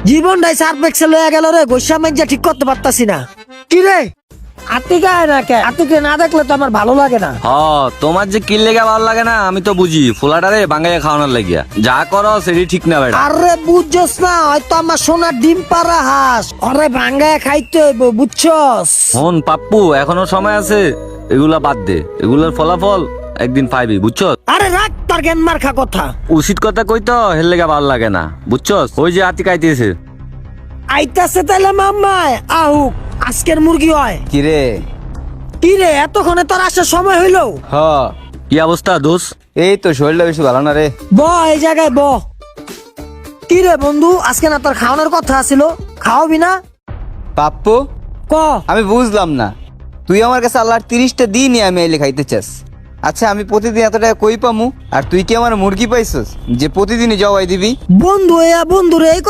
জীবনটাই সার্ফেক্সে লয়ে গেল রে, গোসা মেজা ঠিক করতে পারতাছি না। কি রে আতিকা না কে? আতিকে না দেখলে তো আমার ভালো লাগে না। হ, তোমার যে কিল লেগে ভালো লাগে না আমি তো বুঝি, ফুলাটারে বাঙ্গাইয়া খাওয়ানোর লাগিয়া যা করো সেটি ঠিক না বেটা। আরে বুঝছস না, হয়তো আমার সোনার ডিম পাড়া হাঁস, ওরে ভাঙ্গায় খাইতে হইব, বুঝছস? হন পাপ্পু, এখনো সময় আছে, এগুলা বাদ দে, এগুলোর ফলাফল একদিন পাইবি, বুঝছো? আরে রাখ তার জ্ঞান মার্খা কথা। উচিত কথা কই তো হের লেগে ভালো লাগে না, বুঝছস? ওই যে আতিক আইতেছে। আইতাছে তাইলে মাম্মায় আহুক, আজকের মুরগি হয়। কিরে? কি রে এতক্ষণে তোর আসার সময় হইলো? হ, কি অবস্থা দোষ? এই তো শরীরটা বেশি ভালো না রে। ব এই জায়গায় ব। কি রে বন্ধু, আজকে না তোর খাওয়ানোর কথা ছিল, খাওয়াবি না? পাপ্পু, ক। আমি বুঝলাম না, তুই আমার কাছে আল্লাহর 30টা দিনই আমি এলে খাইতে চাস। আচ্ছা, আমি প্রতিদিন এত টাকা কই পামু? আর তুই কি আমার মুরগি পাইছস যে প্রতিদিনই জবাই দিবি? বন্ধু বন্ধু রে এই কথা